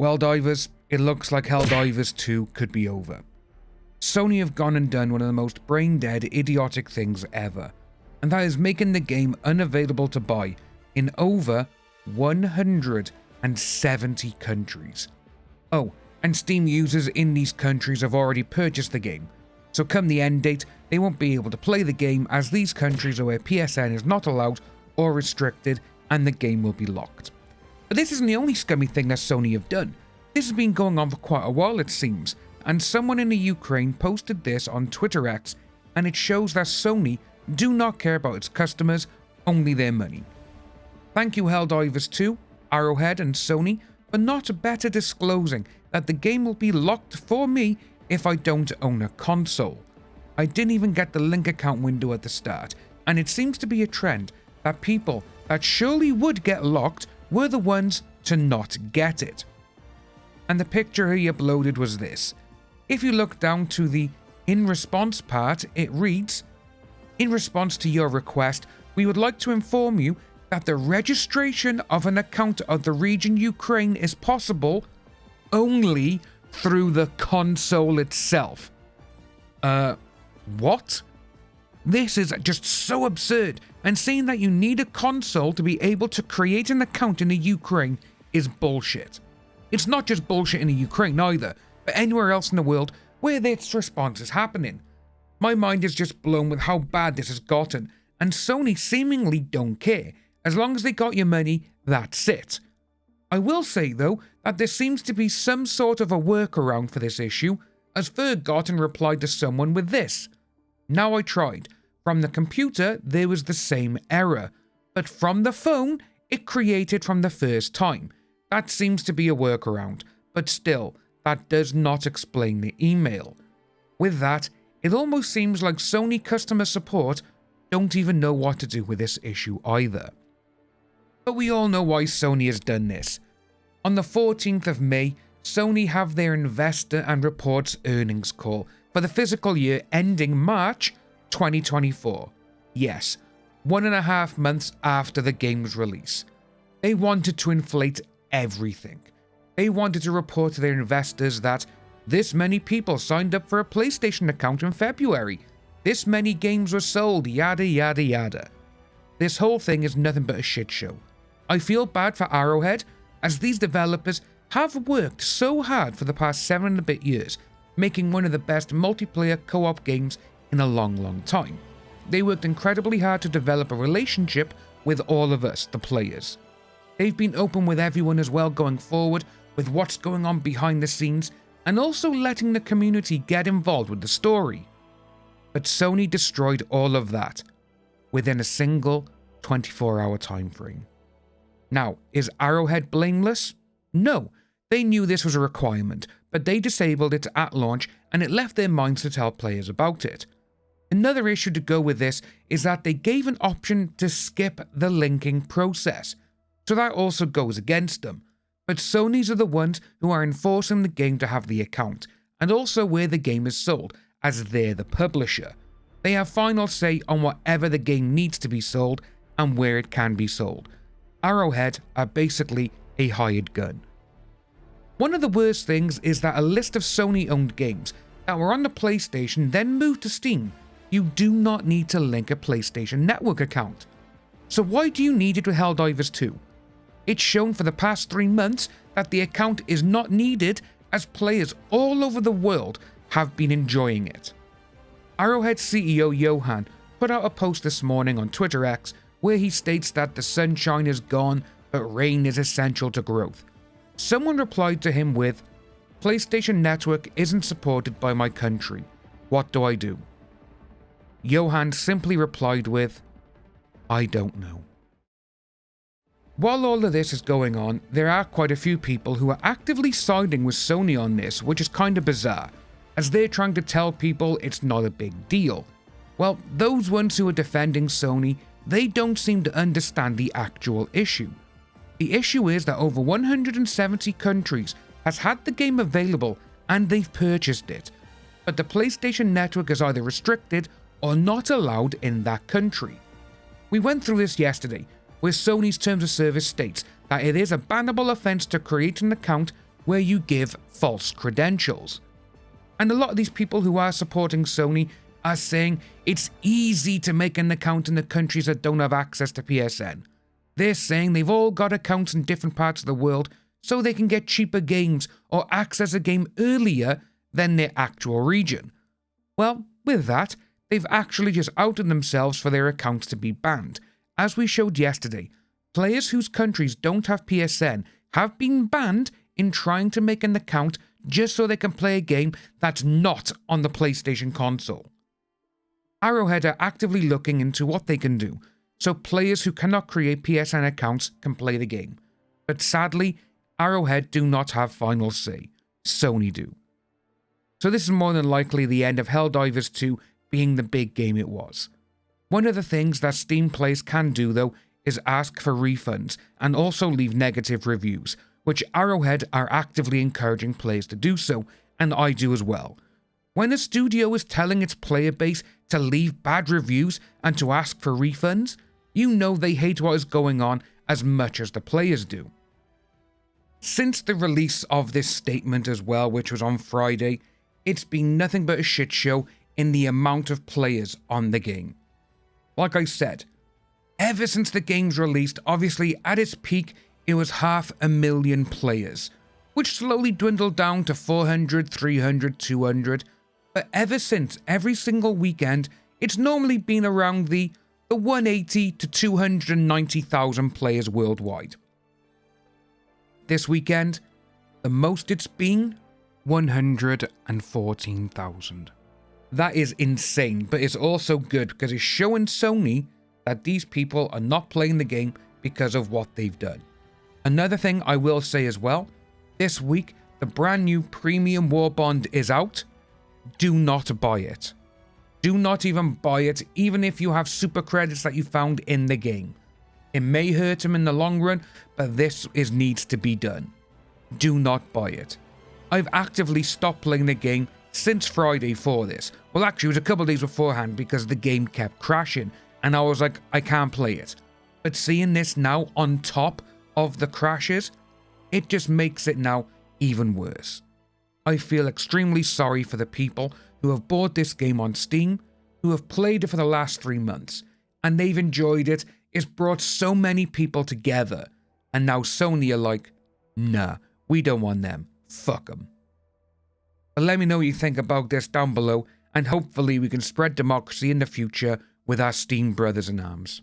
Well, divers, it looks like Helldivers 2 could be over. Sony have gone and done one of the most brain-dead, idiotic things ever, and that is making the game unavailable to buy in over 170 countries. Oh, and Steam users in these countries have already purchased the game, so come the end date, they won't be able to play the game as these countries are where PSN is not allowed or restricted and the game will be locked. But this isn't the only scummy thing that Sony have done. This has been going on for quite a while, it seems, and someone in the Ukraine posted this on Twitter X, and it shows that Sony do not care about its customers, only their money. Thank you Helldivers 2, Arrowhead and Sony for not better disclosing that the game will be locked for me if I don't own a console. I didn't even get the link account window at the start, and it seems to be a trend that people that surely would get locked were the ones to not get it. And the picture he uploaded was this. If you look down to the in response part, it reads, "In response to your request, we would like to inform you that the registration of an account of the region Ukraine is possible only through the console itself." What? This is just so absurd, and saying that you need a console to be able to create an account in the Ukraine is bullshit. It's not just bullshit in the Ukraine either, but anywhere else in the world where this response is happening. My mind is just blown with how bad this has gotten, and Sony seemingly don't care. As long as they got your money, that's it. I will say though that there seems to be some sort of a workaround for this issue, as Fergotten replied to someone with this. "Now I tried. From the computer there was the same error, but from the phone it created from the first time. That seems to be a workaround, but still, that does not explain the email." With that, it almost seems like Sony customer support don't even know what to do with this issue either. But we all know why Sony has done this. On the 14th of May, Sony have their investor and reports earnings call for the fiscal year ending March 2024. Yes, 1.5 months after the game's release. They wanted to inflate everything. They wanted to report to their investors that this many people signed up for a PlayStation account in February, this many games were sold, yada yada yada. This whole thing is nothing but a shit show. I feel bad for Arrowhead, as these developers have worked so hard for the past 7 and a bit years, making one of the best multiplayer co-op games in a long time. They worked incredibly hard to develop a relationship with all of us, the players. They've been open with everyone as well going forward with what's going on behind the scenes, and also letting the community get involved with the story. But Sony destroyed all of that within a single 24-hour time frame. Now, is Arrowhead blameless? No, they knew this was a requirement, but they disabled it at launch and it left their minds to tell players about it. Another issue to go with this is that they gave an option to skip the linking process, so that also goes against them. But Sony's are the ones who are enforcing the game to have the account, and also where the game is sold, as they're the publisher. They have final say on whatever the game needs to be sold and where it can be sold. Arrowhead are basically a hired gun. One of the worst things is that a list of Sony-owned games that were on the PlayStation then moved to Steam. You do not need to link a PlayStation Network account. So why do you need it with Helldivers 2? It's shown for the past 3 months that the account is not needed, as players all over the world have been enjoying it. Arrowhead CEO Johan put out a post this morning on Twitter X where he states that the sunshine is gone, but rain is essential to growth. Someone replied to him with, "PlayStation Network isn't supported by my country. What do I do?" Johan simply replied with, "I don't know." While all of this is going on, there are quite a few people who are actively siding with Sony on this, which is kinda bizarre, as they're trying to tell people it's not a big deal. Well, those ones who are defending Sony, they don't seem to understand the actual issue. The issue is that over 170 countries has had the game available and they've purchased it, but the PlayStation Network is either restricted or not allowed in that country. We went through this yesterday, where Sony's terms of service states that it is a bannable offense to create an account where you give false credentials. And a lot of these people who are supporting Sony are saying it's easy to make an account in the countries that don't have access to PSN. They're saying they've all got accounts in different parts of the world so they can get cheaper games or access a game earlier than their actual region. Well, with that, they've actually just outed themselves for their accounts to be banned. As we showed yesterday, players whose countries don't have PSN have been banned in trying to make an account just so they can play a game that's not on the PlayStation console. Arrowhead are actively looking into what they can do, so players who cannot create PSN accounts can play the game. But sadly, Arrowhead do not have final say. Sony do. So this is more than likely the end of Helldivers 2 being the big game it was. One of the things that Steam players can do though is ask for refunds and also leave negative reviews, which Arrowhead are actively encouraging players to do so, and I do as well. When a studio is telling its player base to leave bad reviews and to ask for refunds, you know they hate what is going on as much as the players do. Since the release of this statement as well, which was on Friday, it's been nothing but a shit show in the amount of players on the game. Like I said, ever since the game's released, obviously at its peak, it was 500,000 players, which slowly dwindled down to 400, 300, 200, but ever since, every single weekend, it's normally been around the 180 to 290,000 players worldwide. This weekend, the most it's been, 114,000. That is insane, but it's also good because it's showing Sony that these people are not playing the game because of what they've done. Another thing I will say as well, this week, the brand new Premium War Bond is out. Do not buy it. Do not even buy it, even if you have super credits that you found in the game. It may hurt them in the long run, but this needs to be done. Do not buy it. I've actively stopped playing the game since Friday for this. Well, actually, it was a couple of days beforehand because the game kept crashing, and I was like, I can't play it. But seeing this now on top of the crashes, it just makes it now even worse. I feel extremely sorry for the people who have bought this game on Steam, who have played it for the last 3 months, and they've enjoyed it. It's brought so many people together, and now Sony are like, nah, we don't want them. Fuck them. But let me know what you think about this down below, and hopefully we can spread democracy in the future with our Steam brothers in arms.